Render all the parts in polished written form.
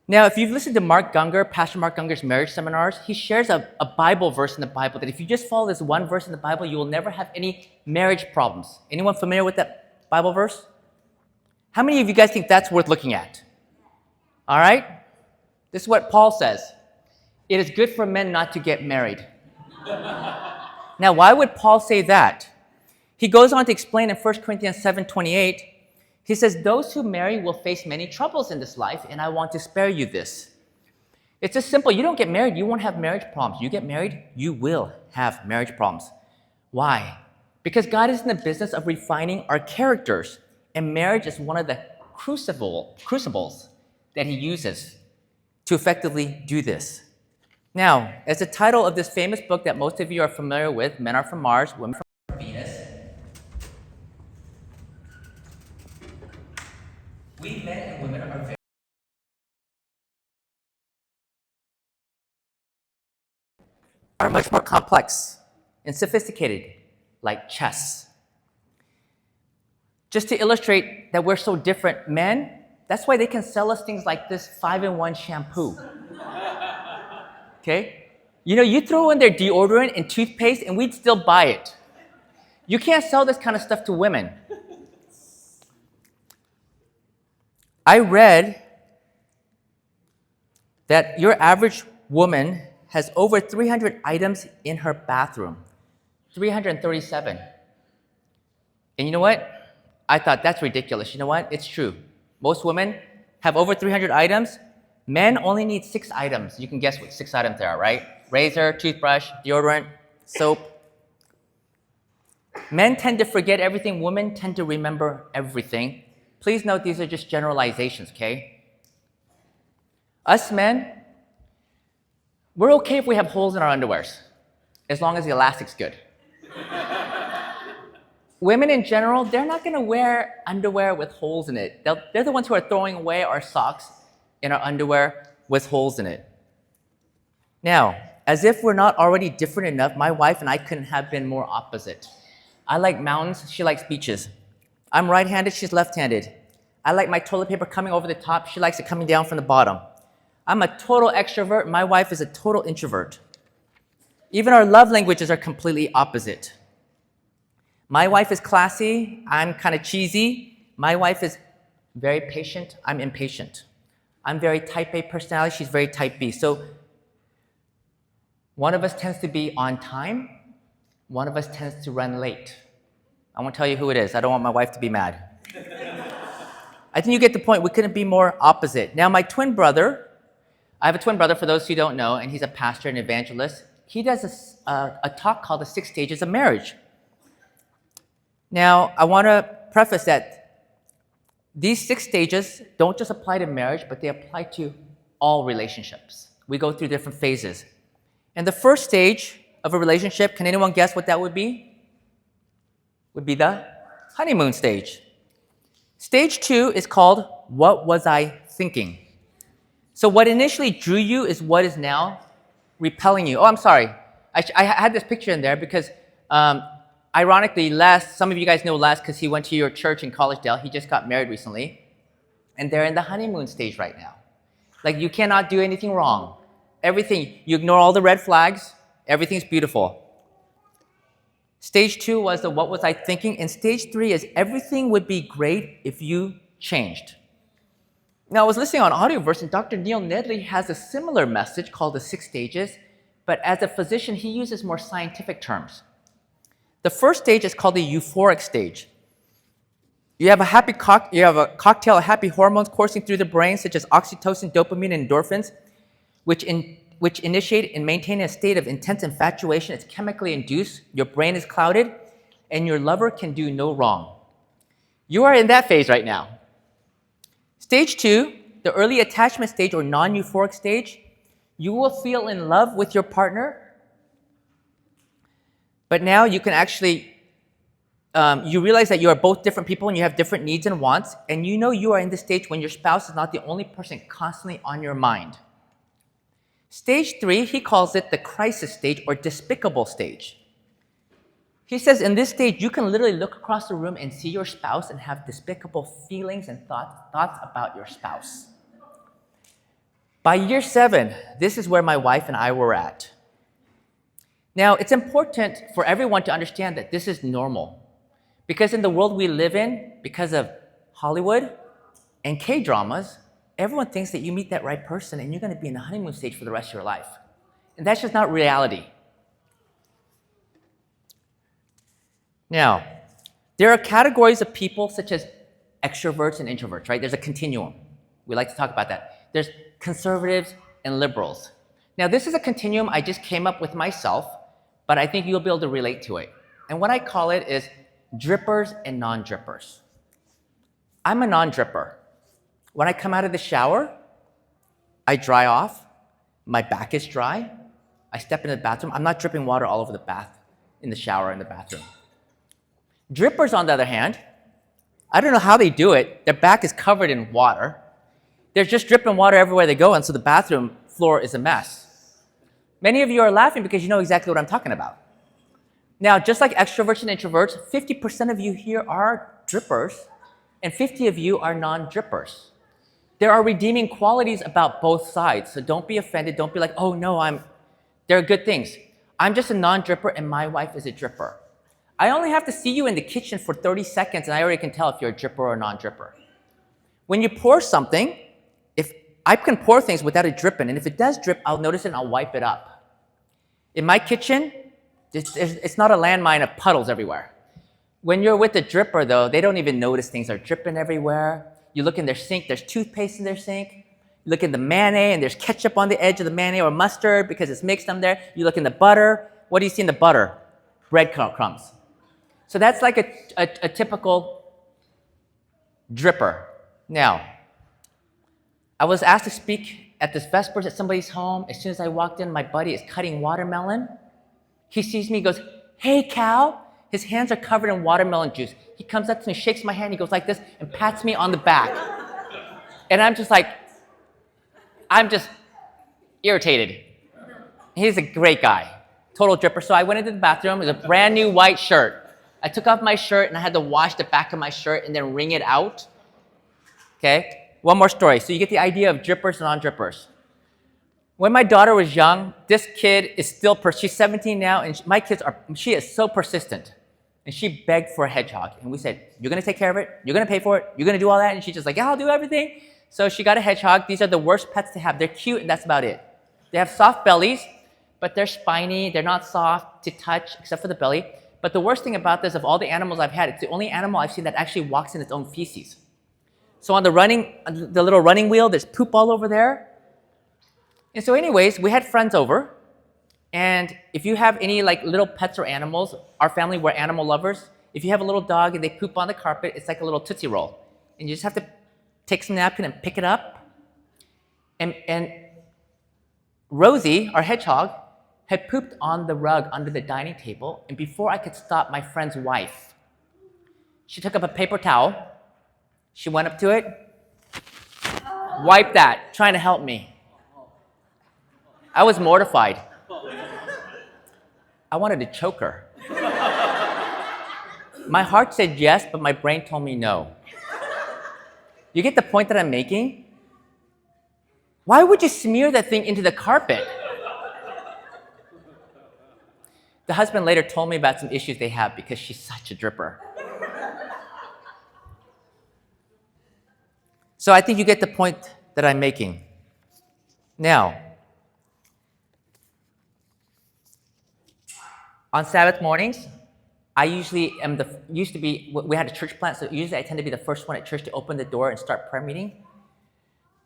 Now, if you've listened to Pastor Mark Gungor's marriage seminars, he shares a Bible verse in the Bible that if you just follow this one verse in the Bible, you will never have any marriage problems. Anyone familiar with that Bible verse? How many of you guys think that's worth looking at? All right? This is what Paul says. It is good for men not to get married. Now, why would Paul say that? He goes on to explain in 1 Corinthians 7:28, he says, those who marry will face many troubles in this life, and I want to spare you this. It's just simple. You don't get married, you won't have marriage problems. You get married, you will have marriage problems. Why? Because God is in the business of refining our characters, and marriage is one of the crucibles that he uses to effectively do this. Now, as the title of this famous book that most of you are familiar with, Men Are From Mars, Women From Venus, we men and women are much more complex and sophisticated, like chess. Just to illustrate that we're so different, men, that's why they can sell us things like this 5-in-1 shampoo. Okay? You know, you throw in their deodorant and toothpaste and we'd still buy it. You can't sell this kind of stuff to women. I read that your average woman has over 300 items in her bathroom. 337. And you know what? I thought that's ridiculous. You know what? It's true. Most women have over 300 items. Men only need 6 items. You can guess what 6 items there are, right? Razor, toothbrush, deodorant, soap. Men tend to forget everything. Women tend to remember everything. Please note these are just generalizations, okay? Us men, we're okay if we have holes in our underwears, as long as the elastic's good. Women in general, they're not going to wear underwear with holes in it. They're the ones who are throwing away our socks and our underwear with holes in it. Now, as if we're not already different enough, my wife and I couldn't have been more opposite. I like mountains, she likes beaches. I'm right-handed, she's left-handed. I like my toilet paper coming over the top, she likes it coming down from the bottom. I'm a total extrovert, my wife is a total introvert. Even our love languages are completely opposite. My wife is classy, I'm kind of cheesy. My wife is very patient, I'm impatient. I'm very type A personality, she's very type B. So one of us tends to be on time, one of us tends to run late. I won't tell you who it is, I don't want my wife to be mad. I think you get the point, we couldn't be more opposite. Now my twin brother, I have a twin brother for those who don't know, and he's a pastor and evangelist. He does a talk called the 6 Stages of Marriage. Now, I want to preface that these 6 stages don't just apply to marriage, but they apply to all relationships. We go through different phases. And the first stage of a relationship, can anyone guess what that would be? Would be the honeymoon stage. Stage 2 is called, what was I thinking? So what initially drew you is what is now repelling you. Oh, I'm sorry. I had this picture in there because ironically, some of you guys know Les because he went to your church in Collegedale. He just got married recently. And they're in the honeymoon stage right now. Like, you cannot do anything wrong. Everything, you ignore all the red flags. Everything's beautiful. Stage 2 was the what was I thinking? And stage 3 is everything would be great if you changed. Now, I was listening on Audioverse, and Dr. Neil Nedley has a similar message called the 6 stages. But as a physician, he uses more scientific terms. The first stage is called the euphoric stage. You have a cocktail of happy hormones coursing through the brain, such as oxytocin, dopamine, and endorphins, which initiate and maintain a state of intense infatuation. It's chemically induced. Your brain is clouded, and your lover can do no wrong. You are in that phase right now. Stage 2, the early attachment stage or non-euphoric stage, you will feel in love with your partner. But now you can actually, you realize that you are both different people and you have different needs and wants, and you know you are in the stage when your spouse is not the only person constantly on your mind. Stage 3, he calls it the crisis stage or despicable stage. He says in this stage, you can literally look across the room and see your spouse and have despicable feelings and thoughts about your spouse. By year 7, this is where my wife and I were at. Now, it's important for everyone to understand that this is normal. Because in the world we live in, because of Hollywood and K-dramas, everyone thinks that you meet that right person and you're going to be in the honeymoon stage for the rest of your life. And that's just not reality. Now, there are categories of people such as extroverts and introverts, right? There's a continuum. We like to talk about that. There's conservatives and liberals. Now, this is a continuum I just came up with myself, but I think you'll be able to relate to it. And what I call it is drippers and non-drippers. I'm a non-dripper. When I come out of the shower, I dry off. My back is dry. I step into the bathroom. I'm not dripping water all over the bath, in the shower, in the bathroom. Drippers, on the other hand, I don't know how they do it. Their back is covered in water. They're just dripping water everywhere they go, and so the bathroom floor is a mess. Many of you are laughing because you know exactly what I'm talking about. Now, just like extroverts and introverts, 50% of you here are drippers, and 50 of you are non-drippers. There are redeeming qualities about both sides, so don't be offended. Don't be like, oh no, there are good things. I'm just a non-dripper, and my wife is a dripper. I only have to see you in the kitchen for 30 seconds, and I already can tell if you're a dripper or a non-dripper. When you pour something, if I can pour things without it dripping, and if it does drip, I'll notice it and I'll wipe it up. In my kitchen, it's not a landmine of puddles everywhere. When you're with a dripper, though, they don't even notice things are dripping everywhere. You look in their sink, there's toothpaste in their sink. You look in the mayonnaise, and there's ketchup on the edge of the mayonnaise or mustard because it's mixed on there. You look in the butter. What do you see in the butter? Breadcrumbs. So that's like a typical dripper. Now, I was asked to speak at this Vespers at somebody's home. As soon as I walked in, my buddy is cutting watermelon. He sees me, he goes, hey, Cal. His hands are covered in watermelon juice. He comes up to me, shakes my hand, he goes like this, and pats me on the back. And I'm just irritated. He's a great guy, total dripper. So I went into the bathroom, it was a brand new white shirt. I took off my shirt and I had to wash the back of my shirt and then wring it out. Okay, one more story. So you get the idea of drippers and non-drippers. When my daughter was young, this kid is still, she's 17 now, and she is so persistent. And she begged for a hedgehog. And we said, you're going to take care of it? You're going to pay for it? You're going to do all that? And she's just like, yeah, I'll do everything. So she got a hedgehog. These are the worst pets to have. They're cute, and that's about it. They have soft bellies, but they're spiny. They're not soft to touch, except for the belly. But the worst thing about this, of all the animals I've had, it's the only animal I've seen that actually walks in its own feces. So on the little running wheel, there's poop all over there. And so anyways, we had friends over. And if you have any like little pets or animals, our family, we're animal lovers. If you have a little dog and they poop on the carpet, it's like a little Tootsie Roll. And you just have to take some napkin and pick it up. And Rosie, our hedgehog, had pooped on the rug under the dining table. And before I could stop, my friend's wife, she took up a paper towel. She went up to it, wiped that, trying to help me. I was mortified. I wanted to choke her. My heart said yes, but my brain told me no. You get the point that I'm making? Why would you smear that thing into the carpet? The husband later told me about some issues they have because she's such a dripper. So I think you get the point that I'm making. Now, on Sabbath mornings, I usually am we had a church plant, so usually I tend to be the first one at church to open the door and start prayer meeting.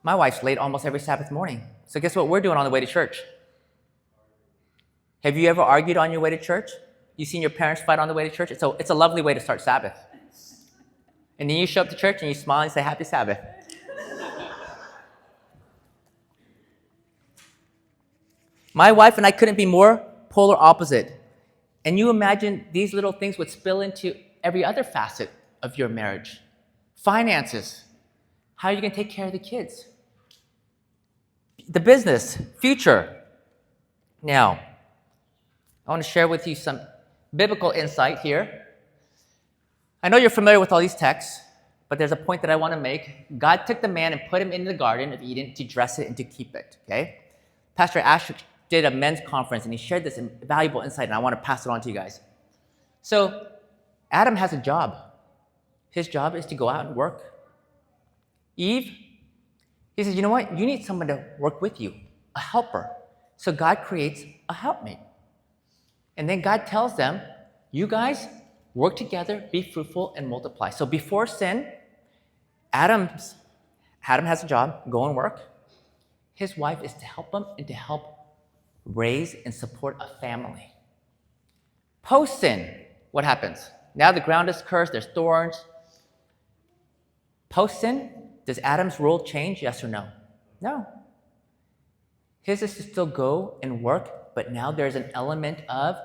My wife's late almost every Sabbath morning. So guess what we're doing on the way to church? Have you ever argued on your way to church? You seen your parents fight on the way to church? It's a lovely way to start Sabbath. And then you show up to church and you smile and say, Happy Sabbath. My wife and I couldn't be more polar opposite. And you imagine these little things would spill into every other facet of your marriage. Finances. How are you going to take care of the kids? The business, future. Now, I want to share with you some biblical insight here. I know you're familiar with all these texts, but there's a point that I want to make. God took the man and put him in the Garden of Eden to dress it and to keep it, okay? Pastor Ash did a men's conference, and he shared this valuable insight, and I want to pass it on to you guys. So Adam has a job. His job is to go out and work. Eve, he says, you know what? You need someone to work with you, a helper. So God creates a helpmate. And then God tells them, you guys work together, be fruitful, and multiply. So before sin, Adam has a job, go and work. His wife is to help him and to help raise and support a family. Post-sin, what happens? Now the ground is cursed, there's thorns. Post-sin, does Adam's role change, yes or no? No. His is to still go and work, but now there's an element of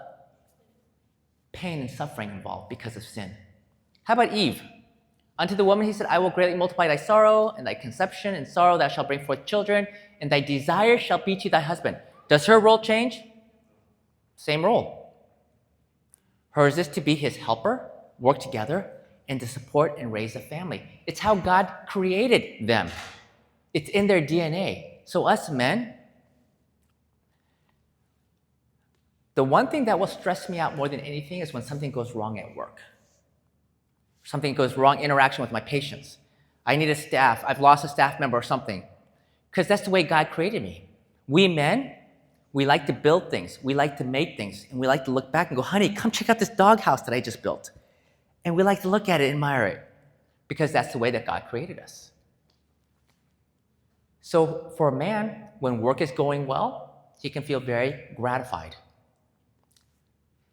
pain and suffering involved because of sin. How about Eve? Unto the woman he said, I will greatly multiply thy sorrow, and thy conception and sorrow thou shalt bring forth children, and thy desire shall be to thy husband. Does her role change? Same role. Hers is to be his helper, work together, and to support and raise a family. It's how God created them. It's in their DNA. So us men, the one thing that will stress me out more than anything is when something goes wrong at work. Something goes wrong, interaction with my patients. I need a staff. I've lost a staff member or something. Because that's the way God created me. We men, we like to build things. We like to make things. And we like to look back and go, honey, come check out this doghouse that I just built. And we like to look at it and admire it. Because that's the way that God created us. So for a man, when work is going well, he can feel very gratified.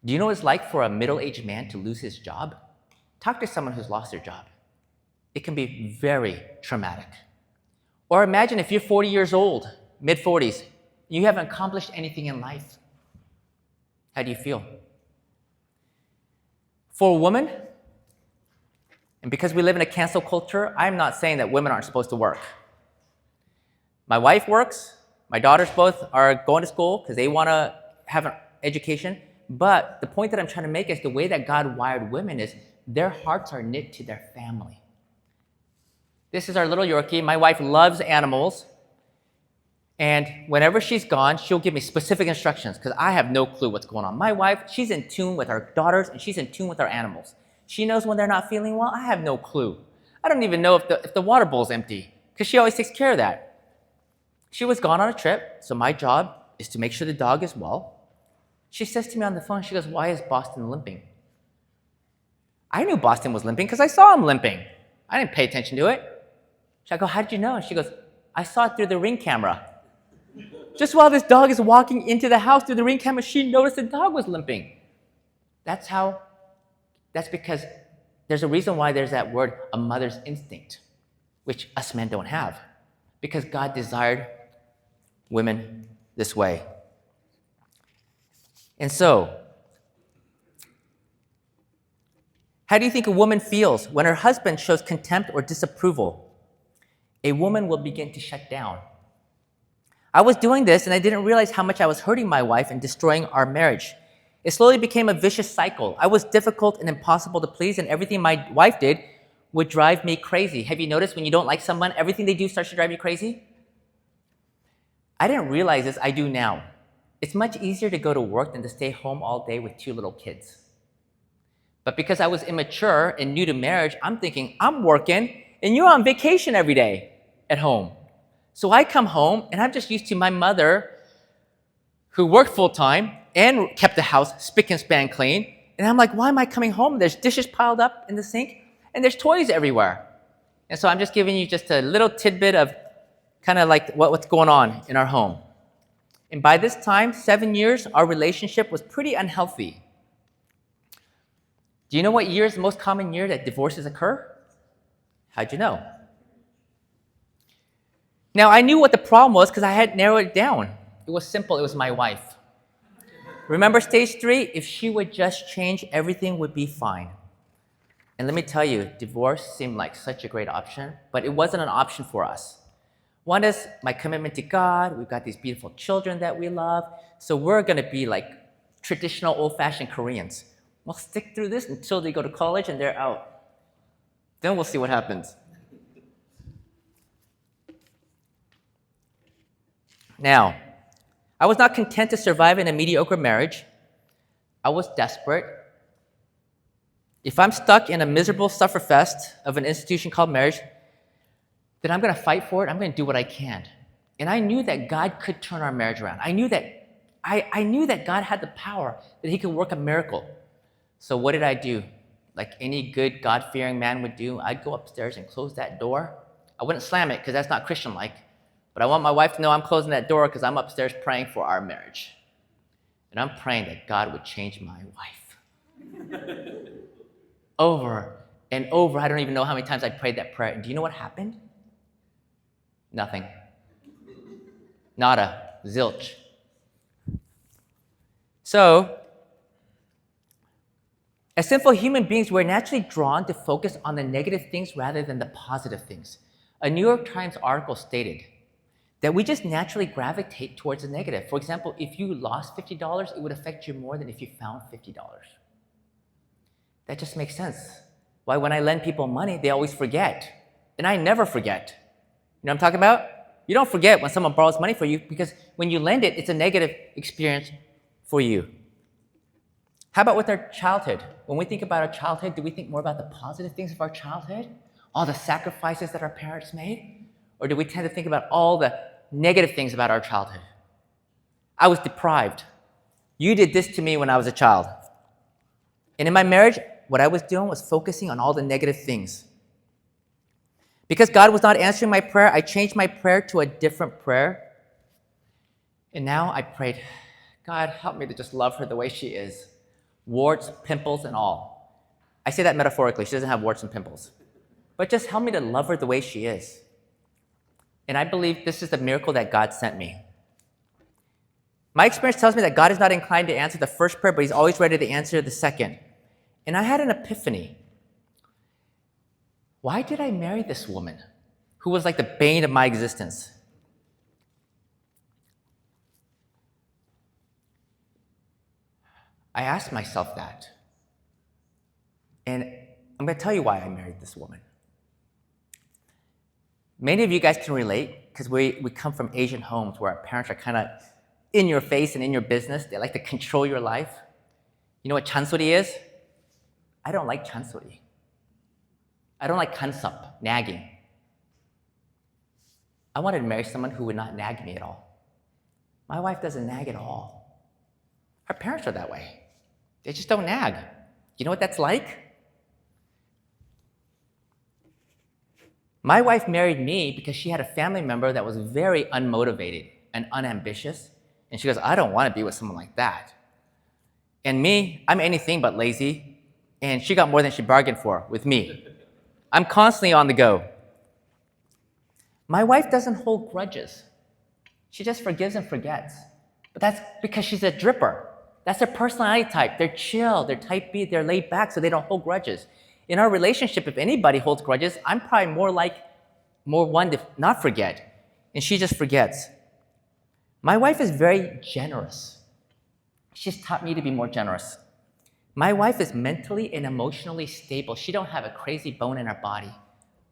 Do you know what it's like for a middle-aged man to lose his job? Talk to someone who's lost their job. It can be very traumatic. Or imagine if you're 40 years old, mid-40s, you haven't accomplished anything in life. How do you feel? For a woman, and because we live in a cancel culture, I'm not saying that women aren't supposed to work. My wife works. My daughters both are going to school because they want to have an education. But the point that I'm trying to make is the way that God wired women is their hearts are knit to their family. This is our little Yorkie. My wife loves animals. And whenever she's gone, she'll give me specific instructions because I have no clue what's going on. My wife, she's in tune with our daughters and she's in tune with our animals. She knows when they're not feeling well. I have no clue. I don't even know if the water bowl's empty because she always takes care of that. She was gone on a trip, so my job is to make sure the dog is well. She says to me on the phone, she goes, why is Boston limping? I knew Boston was limping because I saw him limping. I didn't pay attention to it. I go, how did you know? And she goes, I saw it through the Ring camera. Just while this dog is walking into the house through the Ring camera, she noticed the dog was limping. That's because there's a reason why there's that word, a mother's instinct, which us men don't have. Because God desired women this way. And so, how do you think a woman feels when her husband shows contempt or disapproval? A woman will begin to shut down. I was doing this and I didn't realize how much I was hurting my wife and destroying our marriage. It slowly became a vicious cycle. I was difficult and impossible to please, and everything my wife did would drive me crazy. Have you noticed when you don't like someone, everything they do starts to drive you crazy? I didn't realize this, I do now. It's much easier to go to work than to stay home all day with 2 little kids. But because I was immature and new to marriage, I'm thinking, I'm working and you're on vacation every day at home. So I come home and I'm just used to my mother who worked full-time and kept the house spick and span clean. And I'm like, why am I coming home? There's dishes piled up in the sink and there's toys everywhere. And so I'm just giving you just a little tidbit of kind of like what's going on in our home. And by this time, 7 years, our relationship was pretty unhealthy. Do you know what year is the most common year that divorces occur? How'd you know? Now, I knew what the problem was because I had narrowed it down. It was simple. It was my wife. Remember stage 3? If she would just change, everything would be fine. And let me tell you, divorce seemed like such a great option, but it wasn't an option for us. One is my commitment to God. We've got these beautiful children that we love. So we're going to be like traditional old-fashioned Koreans. We'll stick through this until they go to college and they're out. Then we'll see what happens. Now, I was not content to survive in a mediocre marriage. I was desperate. If I'm stuck in a miserable sufferfest of an institution called marriage, then I'm going to fight for it. I'm going to do what I can. And I knew that God could turn our marriage around. I knew that God had the power, that he could work a miracle. So what did I do? Like any good God-fearing man would do, I'd go upstairs and close that door. I wouldn't slam it because that's not Christian-like. But I want my wife to know I'm closing that door because I'm upstairs praying for our marriage. And I'm praying that God would change my wife. Over and over. I don't even know how many times I prayed that prayer. And do you know what happened? Nothing. Nada. Zilch. So, as sinful human beings, we're naturally drawn to focus on the negative things rather than the positive things. A New York Times article stated that we just naturally gravitate towards the negative. For example, if you lost $50, it would affect you more than if you found $50. That just makes sense. Why when I lend people money, they always forget. And I never forget. You know what I'm talking about? You don't forget when someone borrows money for you because when you lend it, it's a negative experience for you. How about with our childhood? When we think about our childhood, do we think more about the positive things of our childhood? All the sacrifices that our parents made? Or do we tend to think about all the negative things about our childhood? I was deprived. You did this to me when I was a child. And in my marriage, what I was doing was focusing on all the negative things. Because God was not answering my prayer, I changed my prayer to a different prayer. And now I prayed, God, help me to just love her the way she is. Warts, pimples, and all. I say that metaphorically. She doesn't have warts and pimples. But just help me to love her the way she is. And I believe this is the miracle that God sent me. My experience tells me that God is not inclined to answer the first prayer, but he's always ready to answer the second. And I had an epiphany. Why did I marry this woman who was like the bane of my existence? I asked myself that. And I'm going to tell you why I married this woman. Many of you guys can relate because we come from Asian homes where our parents are kind of in your face and in your business. They like to control your life. You know what chansori is? I don't like chansori. I don't like kansap, nagging. I wanted to marry someone who would not nag me at all. My wife doesn't nag at all. Her parents are that way. They just don't nag. You know what that's like? My wife married me because she had a family member that was very unmotivated and unambitious. And she goes, I don't want to be with someone like that. And me, I'm anything but lazy. And she got more than she bargained for with me. I'm constantly on the go. My wife doesn't hold grudges. She just forgives and forgets. But that's because she's a dripper. That's their personality type. They're chill, they're type B, they're laid back, so they don't hold grudges. In our relationship, if anybody holds grudges, I'm probably more one to not forget. And she just forgets. My wife is very generous. She's taught me to be more generous. My wife is mentally and emotionally stable. She don't have a crazy bone in her body.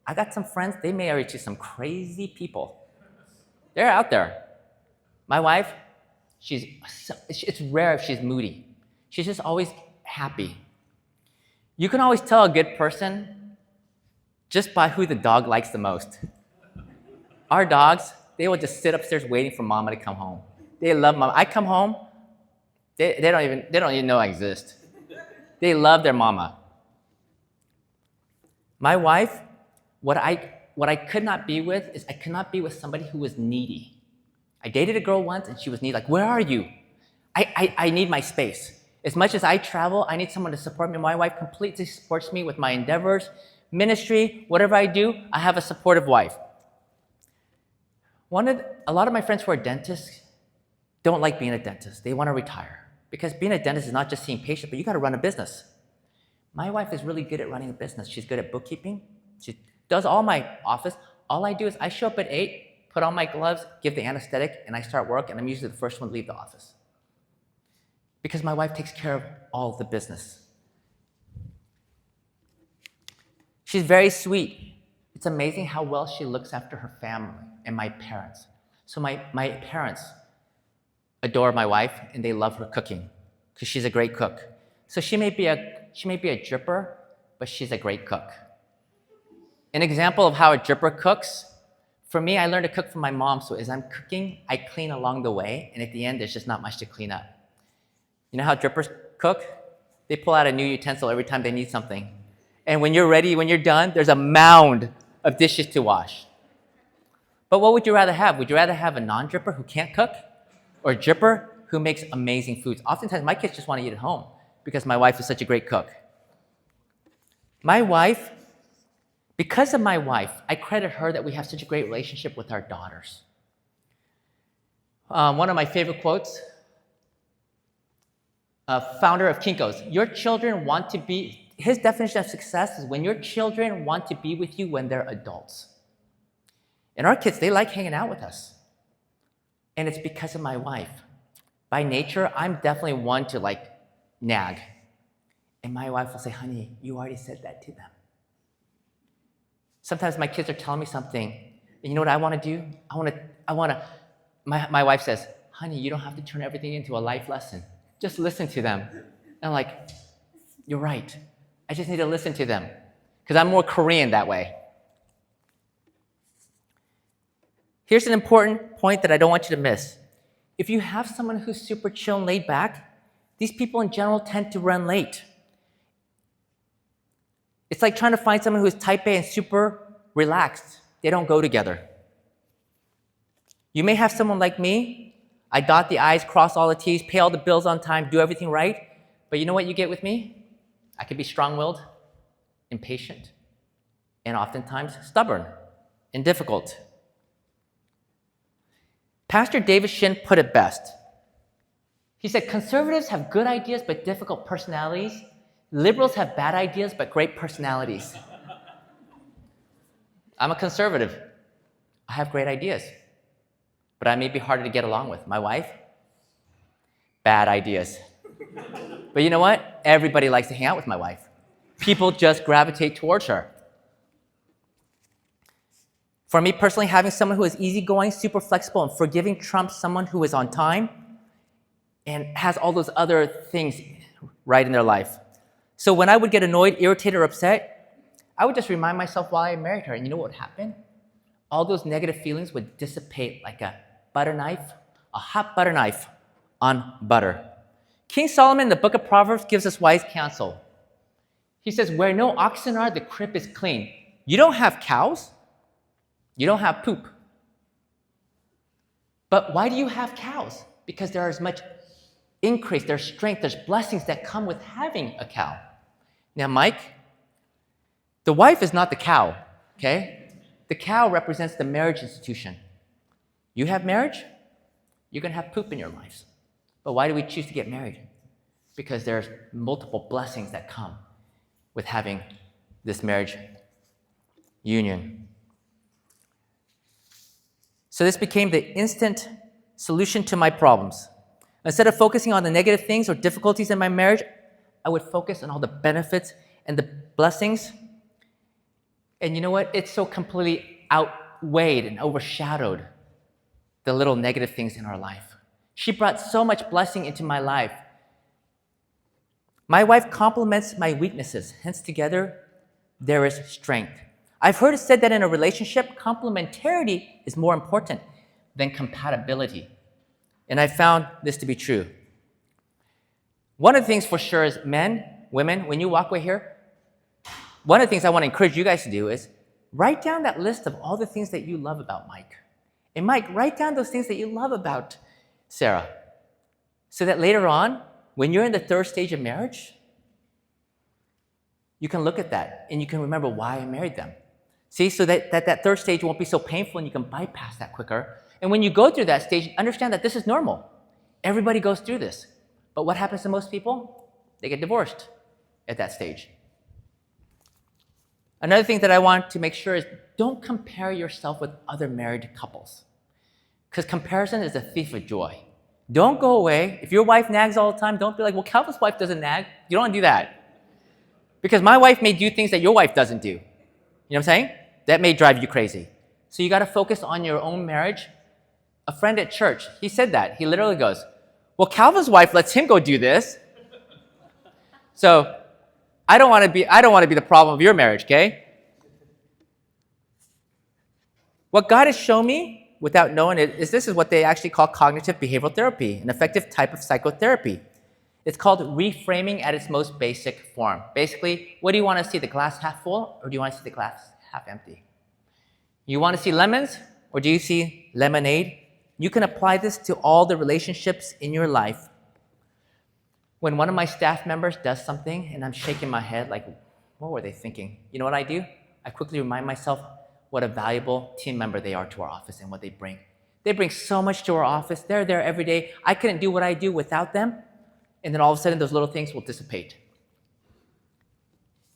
I got some friends, they married to some crazy people. They're out there. My wife, it's rare if she's moody. She's just always happy. You can always tell a good person just by who the dog likes the most. Our dogs, they will just sit upstairs waiting for mama to come home. They love mama. I come home, they don't even know I exist. They love their mama. My wife, what I could not be with is I could not be with somebody who was needy. I dated a girl once and she was needy, like, where are you? I need my space. As much as I travel, I need someone to support me. My wife completely supports me with my endeavors, ministry, whatever I do, I have a supportive wife. A lot of my friends who are dentists don't like being a dentist. They want to retire. Because being a dentist is not just seeing patients, but you got to run a business. My wife is really good at running a business. She's good at bookkeeping. She does all my office. All I do is I show up at 8, put on my gloves, give the anesthetic, and I start work, and I'm usually the first one to leave the office. Because my wife takes care of all the business. She's very sweet. It's amazing how well she looks after her family and my parents. So my parents adore my wife and they love her cooking because she's a great cook. So she may be a dripper, but she's a great cook. An example of how a dripper cooks, for me, I learned to cook from my mom, so as I'm cooking, I clean along the way, and at the end, there's just not much to clean up. You know how drippers cook? They pull out a new utensil every time they need something. And when you're ready, when you're done, there's a mound of dishes to wash. But what would you rather have? Would you rather have a non-dripper who can't cook, or a dripper who makes amazing foods? Oftentimes, my kids just want to eat at home because my wife is such a great cook. Because of my wife, I credit her that we have such a great relationship with our daughters. One of my favorite quotes, founder of Kinko's, his definition of success is when your children want to be with you when they're adults. And our kids, they like hanging out with us. And it's because of my wife. By nature, I'm definitely one to nag. And my wife will say, honey, you already said that to them. Sometimes my kids are telling me something, and you know what I want to do? My wife says, honey, you don't have to turn everything into a life lesson. Just listen to them. And I'm like, you're right. I just need to listen to them because I'm more Korean that way. Here's an important point that I don't want you to miss. If you have someone who's super chill and laid back, these people in general tend to run late. It's like trying to find someone who's type A and super relaxed. They don't go together. You may have someone like me. I dot the I's, cross all the T's, pay all the bills on time, do everything right. But you know what you get with me? I can be strong-willed, impatient, and oftentimes stubborn and difficult. Pastor David Shin put it best. He said, conservatives have good ideas but difficult personalities. Liberals have bad ideas but great personalities. I'm a conservative. I have great ideas, but I may be harder to get along with. My wife, bad ideas. But you know what? Everybody likes to hang out with my wife. People just gravitate towards her. For me personally, having someone who is easygoing, super flexible, and forgiving trumps someone who is on time and has all those other things right in their life. So when I would get annoyed, irritated, or upset, I would just remind myself why I married her. And you know what would happen? All those negative feelings would dissipate like a butter knife, a hot butter knife on butter. King Solomon in the book of Proverbs gives us wise counsel. He says, where no oxen are, the crib is clean. You don't have cows. You don't have poop. But why do you have cows? Because there is much increase, there's strength, there's blessings that come with having a cow. Now, Mike, the wife is not the cow, okay? The cow represents the marriage institution. You have marriage, you're going to have poop in your lives. But why do we choose to get married? Because there's multiple blessings that come with having this marriage union. So this became the instant solution to my problems. Instead of focusing on the negative things or difficulties in my marriage, I would focus on all the benefits and the blessings. And you know what? It's so completely outweighed and overshadowed the little negative things in our life. She brought so much blessing into my life. My wife complements my weaknesses. Hence, together, there is strength. I've heard it said that in a relationship, complementarity is more important than compatibility. And I found this to be true. One of the things for sure is men, women, when you walk away here, one of the things I want to encourage you guys to do is write down that list of all the things that you love about Mike. And Mike, write down those things that you love about Sarah. So that later on, when you're in the third stage of marriage, you can look at that and you can remember why I married them. See, so that third stage won't be so painful and you can bypass that quicker. And when you go through that stage, understand that this is normal. Everybody goes through this. But what happens to most people? They get divorced at that stage. Another thing that I want to make sure is don't compare yourself with other married couples. Because comparison is a thief of joy. Don't go away. If your wife nags all the time, don't be like, well, Calvin's wife doesn't nag. You don't want to do that. Because my wife may do things that your wife doesn't do. You know what I'm saying? That may drive you crazy. So you got to focus on your own marriage. A friend at church, he said that. He literally goes, well, Calvin's wife lets him go do this. So I don't want to be the problem of your marriage, okay? What God has shown me without knowing it is this is what they actually call cognitive behavioral therapy, an effective type of psychotherapy. It's called reframing at its most basic form. Basically, what do you want to see, the glass half full, or do you want to see the glass half empty? You want to see lemons, or do you see lemonade? You can apply this to all the relationships in your life. When one of my staff members does something and I'm shaking my head like, what were they thinking? You know what I do? I quickly remind myself what a valuable team member they are to our office and what they bring. They bring so much to our office. They're there every day. I couldn't do what I do without them. And then all of a sudden, those little things will dissipate.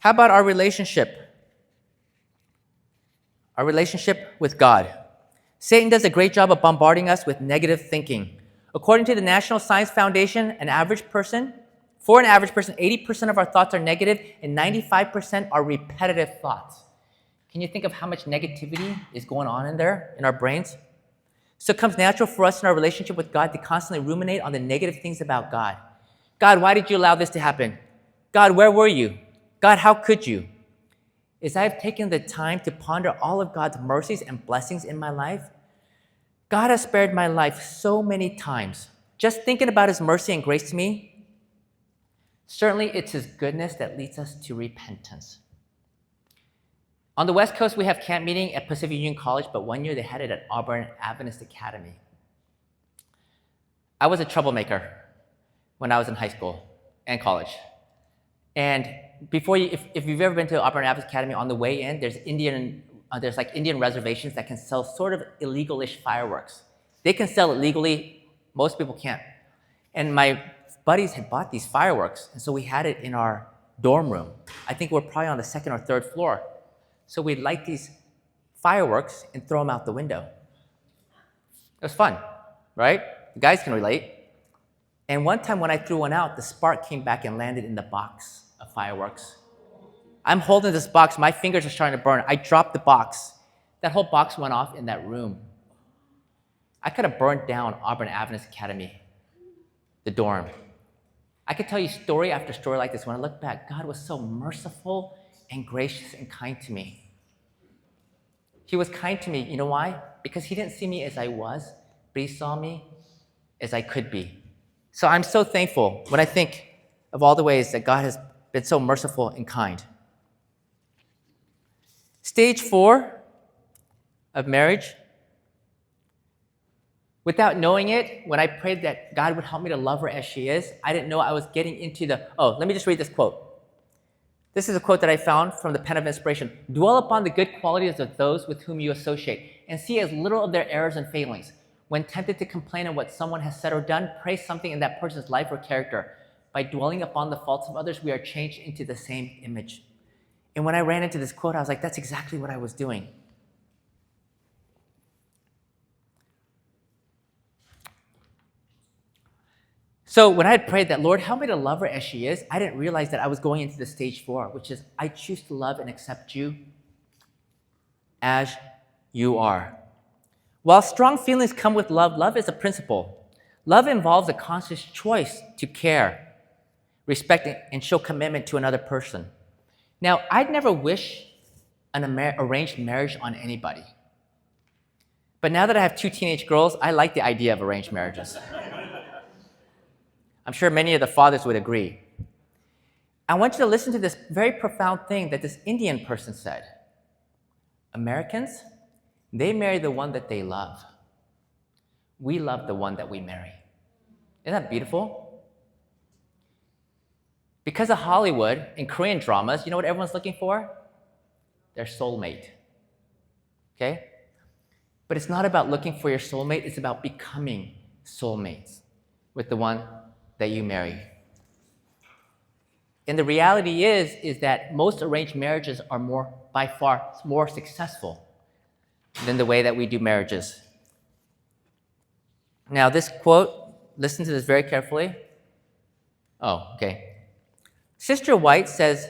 How about our relationship? Our relationship with God. Satan does a great job of bombarding us with negative thinking. According to the National Science Foundation, for an average person, 80% of our thoughts are negative and 95% are repetitive thoughts. Can you think of how much negativity is going on in there, in our brains? So it comes natural for us in our relationship with God to constantly ruminate on the negative things about God. God, why did you allow this to happen? God, where were you? God, how could you? As I've taken the time to ponder all of God's mercies and blessings in my life, God has spared my life so many times. Just thinking about his mercy and grace to me, certainly it's his goodness that leads us to repentance. On the West Coast, we have camp meeting at Pacific Union College, but one year they had it at Auburn Adventist Academy. I was a troublemaker when I was in high school and college. And if you've ever been to Auburn Adventist Academy, on the way in, there's Indian reservations that can sell sort of illegal-ish fireworks. They can sell it legally, most people can't. And my buddies had bought these fireworks, and so we had it in our dorm room. I think we're probably on the second or third floor. So we'd light these fireworks and throw them out the window. It was fun, right? The guys can relate. And one time when I threw one out, the spark came back and landed in the box of fireworks. I'm holding this box, my fingers are starting to burn. I dropped the box. That whole box went off in that room. I could have burned down Auburn Adventist Academy, the dorm. I could tell you story after story like this. When I look back, God was so merciful and gracious and kind to me. He was kind to me, you know why? Because he didn't see me as I was, but he saw me as I could be. So I'm so thankful when I think of all the ways that God has been so merciful and kind. Stage 4 of marriage. Without knowing it, when I prayed that God would help me to love her as she is, I didn't know I was getting into let me just read this quote. This is a quote that I found from the Pen of Inspiration. Dwell upon the good qualities of those with whom you associate and see as little of their errors and failings. When tempted to complain of what someone has said or done, praise something in that person's life or character. By dwelling upon the faults of others, we are changed into the same image. And when I ran into this quote, I was like, that's exactly what I was doing. So when I had prayed that, Lord, help me to love her as she is, I didn't realize that I was going into the stage 4, which is I choose to love and accept you as you are. While strong feelings come with love, love is a principle. Love involves a conscious choice to care, respect, and show commitment to another person. Now, I'd never wish an arranged marriage on anybody. But now that I have 2 teenage girls, I like the idea of arranged marriages. I'm sure many of the fathers would agree. I want you to listen to this very profound thing that this Indian person said. Americans, they marry the one that they love. We love the one that we marry. Isn't that beautiful? Because of Hollywood and Korean dramas, you know what everyone's looking for? Their soulmate. Okay? But it's not about looking for your soulmate, it's about becoming soulmates with the one that you marry. And the reality is that most arranged marriages are by far more successful than the way that we do marriages. Now, this quote, listen to this very carefully. Oh, okay. Sister White says,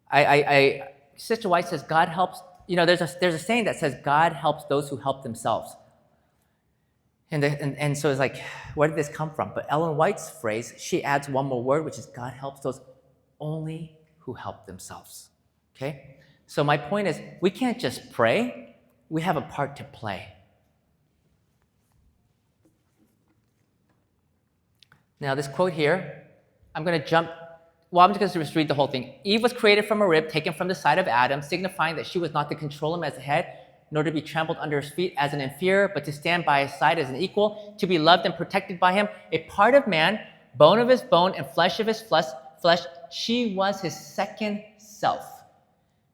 I Sister White says, God helps, there's a saying that says, God helps those who help themselves. And so it's like, where did this come from? But Ellen White's phrase, she adds one more word, which is God helps those only who help themselves. Okay? So my point is, we can't just pray, we have a part to play. Now, this quote here, I'm going to jump. Well, I'm just going to read the whole thing. Eve was created from a rib taken from the side of Adam, signifying that she was not to control him as a head, nor to be trampled under his feet as an inferior, but to stand by his side as an equal, to be loved and protected by him. A part of man, bone of his bone, and flesh of his flesh, she was his second self,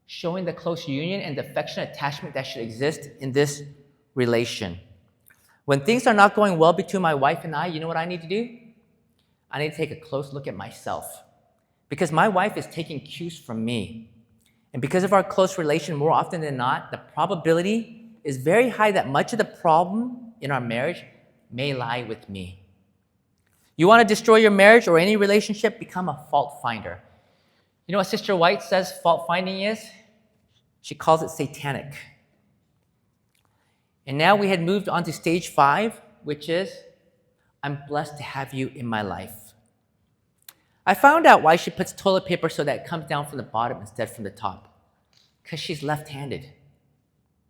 showing the close union and the affectionate attachment that should exist in this relation. When things are not going well between my wife and I, you know what I need to do? I need to take a close look at myself. Because my wife is taking cues from me. And because of our close relation, more often than not, the probability is very high that much of the problem in our marriage may lie with me. You want to destroy your marriage or any relationship? Become a fault finder. You know what Sister White says fault finding is? She calls it satanic. And now we had moved on to stage 5, which is, I'm blessed to have you in my life. I found out why she puts toilet paper so that it comes down from the bottom instead from the top. Because she's left-handed.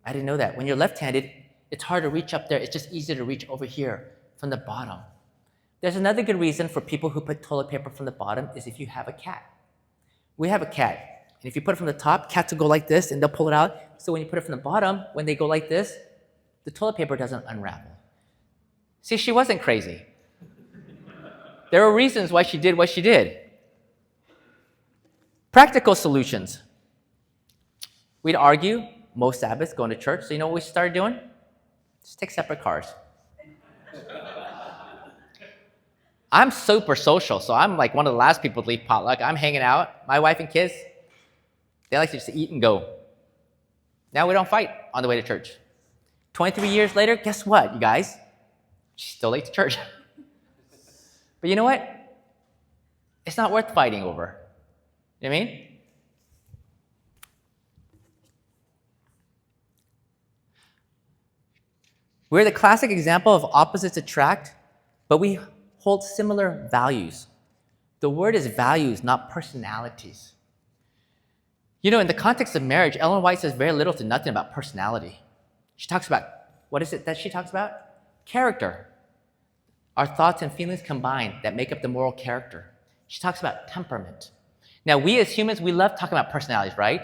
I didn't know that. When you're left-handed, it's hard to reach up there. It's just easier to reach over here from the bottom. There's another good reason for people who put toilet paper from the bottom is if you have a cat. We have a cat. And if you put it from the top, cats will go like this and they'll pull it out. So when you put it from the bottom, when they go like this, the toilet paper doesn't unravel. See, she wasn't crazy. There were reasons why she did what she did. Practical solutions. We'd argue most Sabbaths going to church. So you know what we started doing? Just take separate cars. I'm super social, so I'm like one of the last people to leave potluck. I'm hanging out. My wife and kids, they like to just eat and go. Now we don't fight on the way to church. 23 years later, guess what, you guys? She's still late to church. But you know what? It's not worth fighting over. You know what I mean? We're the classic example of opposites attract, but we hold similar values. The word is values, not personalities. You know, in the context of marriage, Ellen White says very little to nothing about personality. She talks about, what is it that she talks about? Character. Our thoughts and feelings combined that make up the moral character. She talks about temperament. Now, we as humans, we love talking about personalities, right?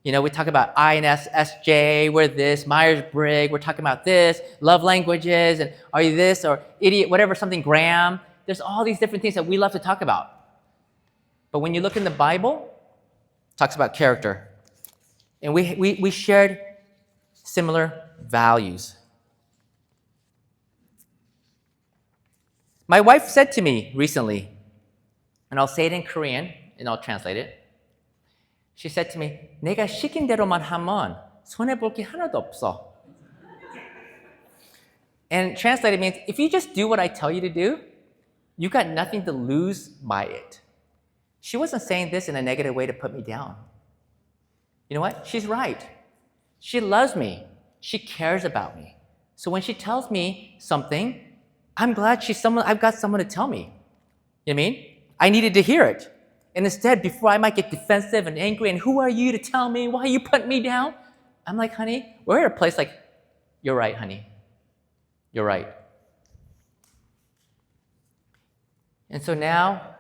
You know, we talk about INSSJ, we're this, Myers-Briggs, we're talking about this, love languages, and are you this, or idiot, whatever, something, Graham. There's all these different things that we love to talk about. But when you look in the Bible, it talks about character. And we shared similar values. My wife said to me recently, and I'll say it in Korean, and I'll translate it. She said to me, 내가 시킨 대로만 하면 손해볼 게 하나도 없어. And translated means, if you just do what I tell you to do, you got nothing to lose by it. She wasn't saying this in a negative way to put me down. You know what? She's right. She loves me. She cares about me. So when she tells me something, I'm glad I've got someone to tell me. You know what I mean? I needed to hear it. And instead, before I might get defensive and angry, and who are you to tell me? Why you put me down? I'm like, honey, we're at a place like, you're right, honey. You're right. And so now,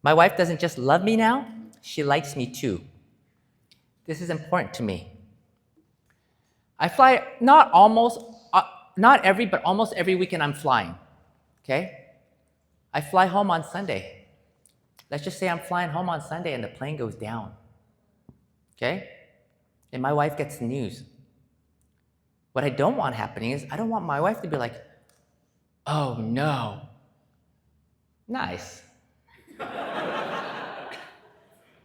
my wife doesn't just love me now, she likes me too. This is important to me. I fly not every, but almost every weekend I'm flying, okay? I fly home on Sunday. Let's just say I'm flying home on Sunday and the plane goes down, okay? And my wife gets the news. What I don't want happening is I don't want my wife to be like, oh no, nice.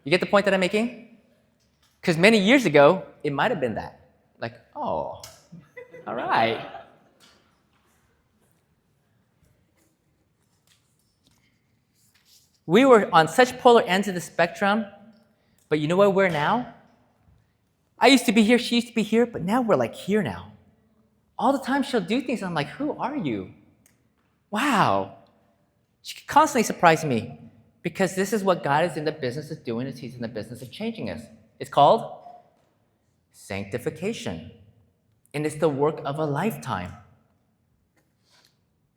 You get the point that I'm making? Because many years ago, it might have been that. Like, oh, all right. We were on such polar ends of the spectrum, but you know where we're now? I used to be here, she used to be here, but now we're like here now. All the time she'll do things, and I'm like, who are you? Wow. She constantly surprises me because this is what God is in the business of doing, is He's in the business of changing us. It's called sanctification, and it's the work of a lifetime.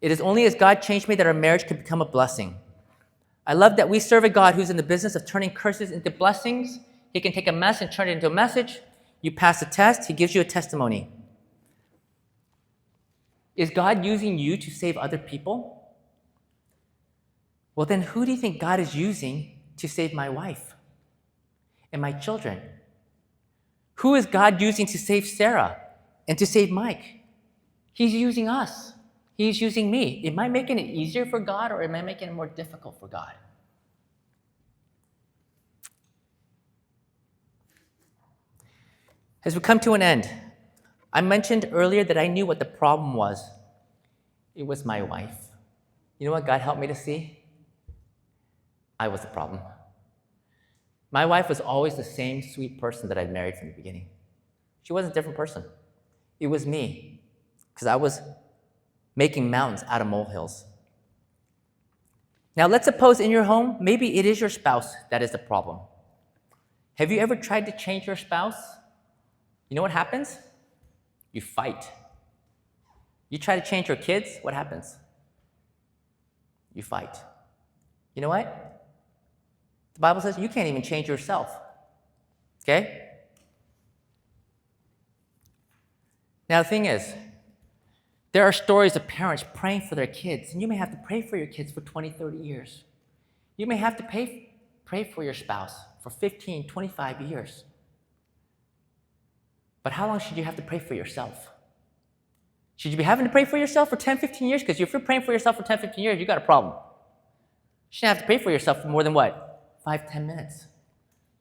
It is only as God changed me that our marriage could become a blessing. I love that we serve a God who's in the business of turning curses into blessings. He can take a mess and turn it into a message. You pass the test, He gives you a testimony. Is God using you to save other people? Well, then who do you think God is using to save my wife and my children? Who is God using to save Sarah and to save Mike? He's using us. He's using me. Am I making it easier for God, or am I making it more difficult for God? As we come to an end, I mentioned earlier that I knew what the problem was. It was my wife. You know what God helped me to see? I was the problem. My wife was always the same sweet person that I'd married from the beginning. She wasn't a different person. It was me, because I was making mountains out of molehills. Now, let's suppose in your home, maybe it is your spouse that is the problem. Have you ever tried to change your spouse? You know what happens? You fight. You try to change your kids, what happens? You fight. You know what? The Bible says you can't even change yourself. Okay? Now, the thing is, there are stories of parents praying for their kids, and you may have to pray for your kids for 20, 30 years. You may have to pray for your spouse for 15, 25 years. But how long should you have to pray for yourself? Should you be having to pray for yourself for 10, 15 years? Because if you're praying for yourself for 10, 15 years, you got a problem. You shouldn't have to pray for yourself for more than what? 5, 10 minutes.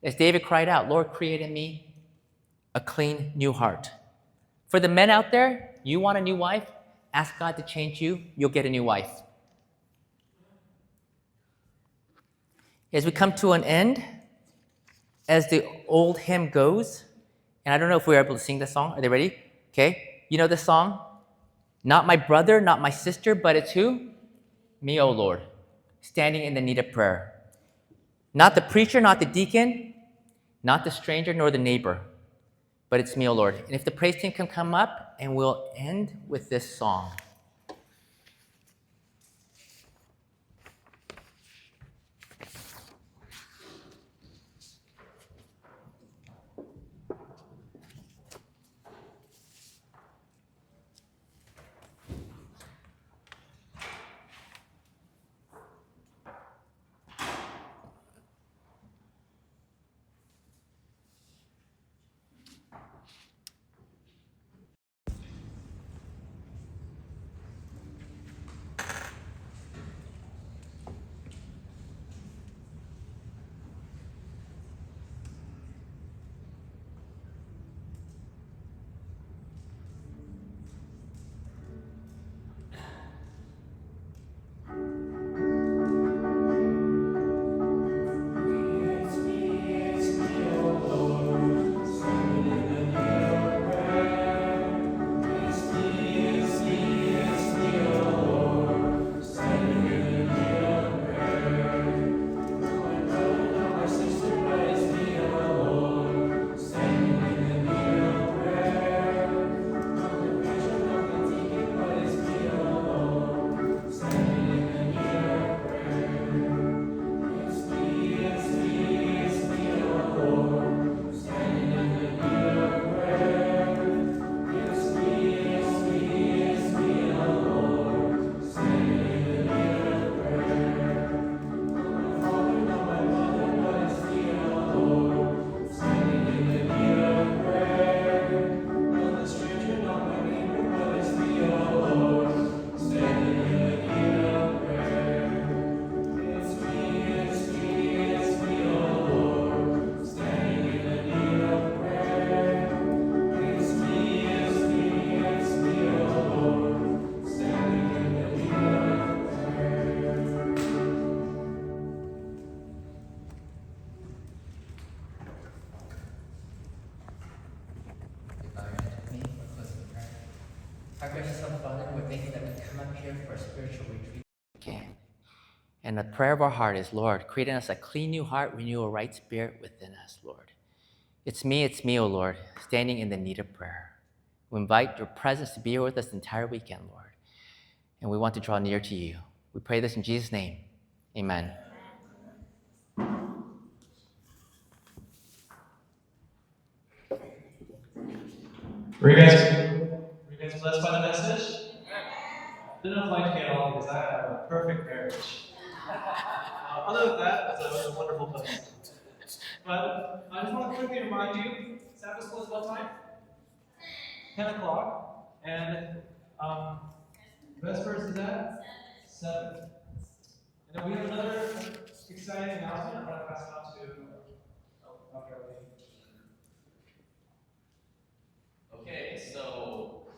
As David cried out, Lord, create in me a clean new heart. For the men out there, you want a new wife? Ask God to change you, you'll get a new wife. As we come to an end, as the old hymn goes, and I don't know if we're able to sing this song. Are they ready? Okay. You know this song? Not my brother, not my sister, but it's who? Me, O Lord, standing in the need of prayer. Not the preacher, not the deacon, not the stranger, nor the neighbor, but it's me, O Lord. And if the praise team can come up, and we'll end with this song. Our gracious Heavenly Father, we're thankful that we come up here for a spiritual retreat. And the prayer of our heart is, Lord, create in us a clean new heart, renew a right spirit within us, Lord. It's me, O Lord, standing in the need of prayer. We invite your presence to be here with us the entire weekend, Lord. And we want to draw near to you. We pray this in Jesus' name. Amen. Were you guys blessed by the message? I didn't apply to get all because I have a perfect marriage. Other than that, it's a wonderful place. But I just want to quickly remind you, Sabbath school is what time? 10 o'clock. And Vespers is at 7. And then we have another exciting announcement. I'm going to pass it on to Dr. Ali. Okay, so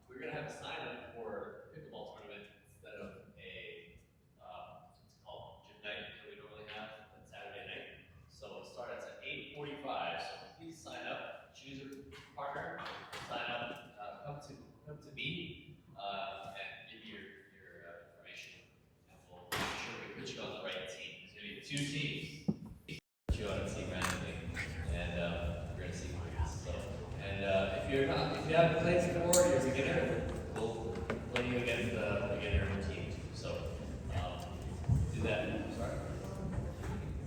we're going to have a sign up for pickleball tournament instead of it's called gym night that we normally have on Saturday night. So it starts at 8:45. So please sign up, choose a partner, sign up, come to me, and give me your information, and we'll make sure we put you on the right team. There's going to be 2 teams. Put you on a team randomly, and we're going to see who wins. So, and if you haven't played before, you're a beginner, we'll play you against the beginner team too. So do that. Sorry.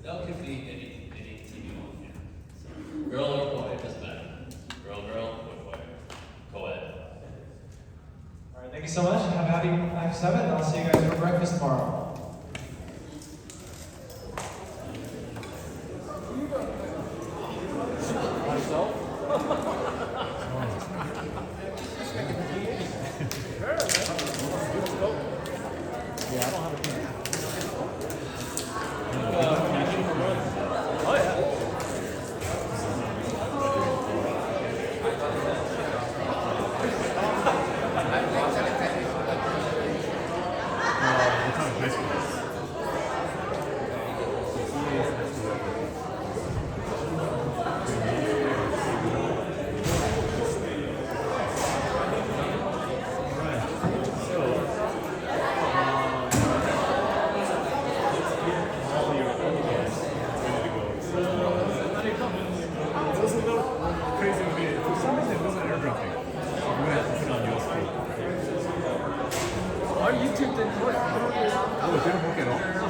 That could be any team you want. Yeah. So, girl or boy, it doesn't matter. Girl, boy. Co-ed. All right, thank you so much. Have a happy Sabbath. I'll see you guys for breakfast tomorrow. Our YouTube didn't work. Oh, it didn't work at all?